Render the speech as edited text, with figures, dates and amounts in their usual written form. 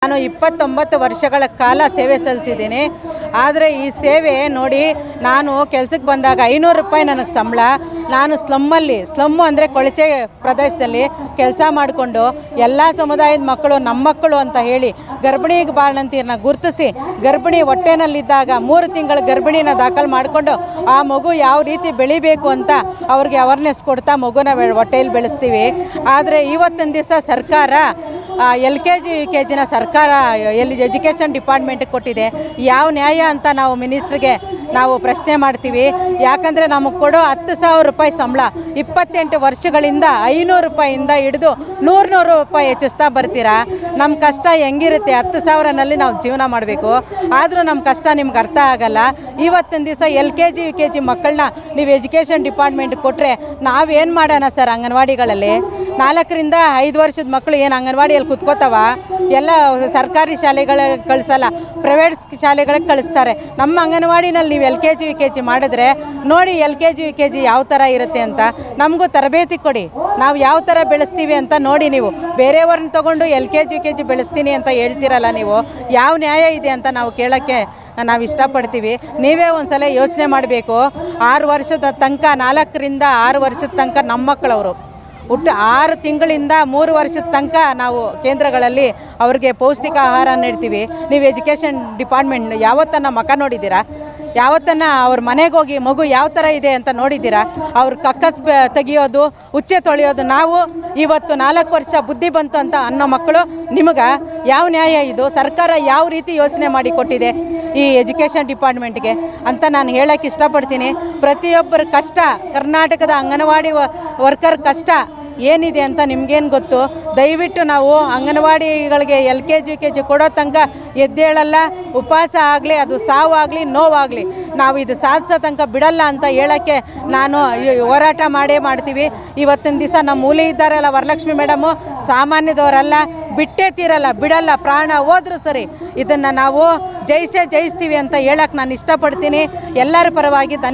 ನಾನು 29 ವರ್ಷಗಳ ಕಾಲ ಸೇವೆ ಸಲ್ಲಿಸಿದ್ದೀನಿ. ಆದರೆ ಈ ಸೇವೆ ನೋಡಿ, ನಾನು ಕೆಲಸಕ್ಕೆ ಬಂದಾಗ 500 ರೂಪಾಯಿ ನನಗೆ ಸಂಬಳ. ನಾನು ಸ್ಲಮ್ಮು ಅಂದರೆ ಕೊಳಚೆ ಪ್ರದೇಶದಲ್ಲಿ ಕೆಲಸ ಮಾಡಿಕೊಂಡು ಎಲ್ಲ ಸಮುದಾಯದ ಮಕ್ಕಳು ನಮ್ಮ ಮಕ್ಕಳು ಅಂತ ಹೇಳಿ ಗರ್ಭಿಣಿ ಬಾಣಂತಿಯರನ್ನ ಗುರುತಿಸಿ ಗರ್ಭಿಣಿ ಹೊಟ್ಟೆನಲ್ಲಿದ್ದಾಗ 3 ತಿಂಗಳ ಗರ್ಭಿಣಿನ ದಾಖಲು ಮಾಡಿಕೊಂಡು ಆ ಮಗು ಯಾವ ರೀತಿ ಬೆಳಿಬೇಕು ಅಂತ ಅವ್ರಿಗೆ ಅವೇರ್ನೆಸ್ ಕೊಡ್ತಾ ಮಗುನ ಹೊಟ್ಟೆಯಲ್ಲಿ ಬೆಳೆಸ್ತೀವಿ. ಆದರೆ ಇವತ್ತಿನ ದಿವಸ ಸರ್ಕಾರ LKG UKG ಸರ್ಕಾರ ಎಜುಕೇಷನ್ ಡಿಪಾರ್ಟ್ಮೆಂಟಿಗೆ ಕೊಟ್ಟಿದೆ. ಯಾವ ನ್ಯಾಯ ಅಂತ ನಾವು ಮಿನಿಸ್ಟ್ರಿಗೆ ನಾವು ಪ್ರಶ್ನೆ ಮಾಡ್ತೀವಿ. ಯಾಕಂದರೆ ನಮಗೆ ಕೊಡೋ 10,000 ರೂಪಾಯಿ ಸಂಬಳ 28 ವರ್ಷಗಳಿಂದ 500 ರೂಪಾಯಿಂದ ಹಿಡಿದು 100 ರೂಪಾಯಿ ಹೆಚ್ಚಿಸ್ತಾ ಬರ್ತೀರಾ. ನಮ್ಮ ಕಷ್ಟ ಹೆಂಗಿರುತ್ತೆ? 10,000ನಲ್ಲಿ ನಾವು ಜೀವನ ಮಾಡಬೇಕು. ಆದರೂ ನಮ್ಮ ಕಷ್ಟ ನಿಮ್ಗೆ ಅರ್ಥ ಆಗಲ್ಲ. ಇವತ್ತಿನ ದಿವಸ LKG UKG ಮಕ್ಕಳನ್ನ ನೀವು ಎಜುಕೇಷನ್ ಡಿಪಾರ್ಟ್ಮೆಂಟ್ಗೆ ಕೊಟ್ಟರೆ ನಾವೇನು ಮಾಡೋಣ ಸರ್? ಅಂಗನವಾಡಿಗಳಲ್ಲಿ 4 ರಿಂದ 5 ವರ್ಷದ ಮಕ್ಕಳು ಏನು ಅಂಗನವಾಡಿಯಲ್ಲಿ ಕುತ್ಕೋತಾವ? ಎಲ್ಲ ಸರ್ಕಾರಿ ಶಾಲೆಗಳಿಗೆ ಕಳಿಸಲ್ಲ, ಪ್ರೈವೇಟ್ ಶಾಲೆಗಳಿಗೆ ಕಳಿಸ್ತಾರೆ. ನಮ್ಮ ಅಂಗನವಾಡಿನಲ್ಲಿ ನೀವು LKG UKG ಮಾಡಿದ್ರೆ ನೋಡಿ LKG UKG ಯಾವ ಥರ ಇರುತ್ತೆ ಅಂತ ನಮಗೂ ತರಬೇತಿ ಕೊಡಿ. ನಾವು ಯಾವ ಥರ ಬೆಳೆಸ್ತೀವಿ ಅಂತ ನೋಡಿ. ನೀವು ಬೇರೆಯವ್ರನ್ನ ತೊಗೊಂಡು LKG UKG ಬೆಳೆಸ್ತೀನಿ ಅಂತ ಹೇಳ್ತೀರಲ್ಲ, ನೀವು ಯಾವ ನ್ಯಾಯ ಇದೆ ಅಂತ ನಾವು ಕೇಳೋಕ್ಕೆ ನಾವು ಇಷ್ಟಪಡ್ತೀವಿ. ನೀವೇ ಒಂದು ಸಲ ಯೋಚನೆ ಮಾಡಬೇಕು. 6 ವರ್ಷದ ತನಕ 4 ರಿಂದ 6 ವರ್ಷದ ತನಕ ನಮ್ಮ ಮಕ್ಕಳವರು 6 ತಿಂಗಳಿಂದ 3 ವರ್ಷದ ತನಕ ನಾವು ಕೇಂದ್ರಗಳಲ್ಲಿ ಅವ್ರಿಗೆ ಪೌಷ್ಟಿಕ ಆಹಾರ ನೀಡ್ತೀವಿ. ನೀವು ಎಜುಕೇಷನ್ ಡಿಪಾರ್ಟ್ಮೆಂಟ್ ಯಾವತ್ತನ್ನ ಮಕ ನೋಡಿದ್ದೀರಾ? ಯಾವತ್ತನ್ನ ಅವ್ರ ಮನೆಗೆ ಹೋಗಿ ಮಗು ಯಾವ ಥರ ಇದೆ ಅಂತ ನೋಡಿದ್ದೀರಾ? ಅವ್ರು ಕಕ್ಕಸ್ ತೆಗಿಯೋದು, ಉಚ್ಚೆ ತೊಳೆಯೋದು. ನಾವು ಇವತ್ತು 4 ವರ್ಷ ಬುದ್ಧಿ ಬಂತು ಅಂತ ಅನ್ನೋ ಮಕ್ಕಳು ನಿಮಗೆ ಯಾವ ನ್ಯಾಯ ಇದು? ಸರ್ಕಾರ ಯಾವ ರೀತಿ ಯೋಚನೆ ಮಾಡಿ ಕೊಟ್ಟಿದೆ ಈ ಎಜುಕೇಷನ್ ಡಿಪಾರ್ಟ್ಮೆಂಟ್ಗೆ ಅಂತ ನಾನು ಹೇಳೋಕ್ಕೆ ಇಷ್ಟಪಡ್ತೀನಿ. ಪ್ರತಿಯೊಬ್ಬರ ಕಷ್ಟ, ಕರ್ನಾಟಕದ ಅಂಗನವಾಡಿ ವರ್ಕರ್ ಕಷ್ಟ ಏನಿದೆ ಅಂತ ನಿಮಗೇನು ಗೊತ್ತು? ದಯವಿಟ್ಟು ನಾವು ಅಂಗನವಾಡಿಗಳಿಗೆ LKG UKG ಕೊಡೋ ತನಕ ಎದ್ದೇಳಲ್ಲ. ಉಪವಾಸ ಆಗಲಿ, ಅದು ಸಾವಾಗಲಿ ನೋವಾಗಲಿ, ನಾವು ಇದು ಸಾಧಿಸೋ ತನಕ ಬಿಡಲ್ಲ ಅಂತ ಹೇಳೋಕ್ಕೆ ನಾನು ಹೋರಾಟ ಮಾಡ್ತೀವಿ. ಇವತ್ತಿನ ದಿವಸ ನಮ್ಮ ಮೂಲೆ ಇದ್ದಾರಲ್ಲ ವರಲಕ್ಷ್ಮಿ ಮೇಡಮು, ಸಾಮಾನ್ಯದವರಲ್ಲ, ಬಿಟ್ಟೇ ತೀರಲ್ಲ, ಬಿಡಲ್ಲ, ಪ್ರಾಣ ಹೋದ್ರೂ ಸರಿ ಇದನ್ನು ನಾವು ಜಯಿಸ್ತೀವಿ ಅಂತ ಹೇಳಕ್ಕೆ ನಾನು ಇಷ್ಟಪಡ್ತೀನಿ. ಎಲ್ಲರ ಪರವಾಗಿ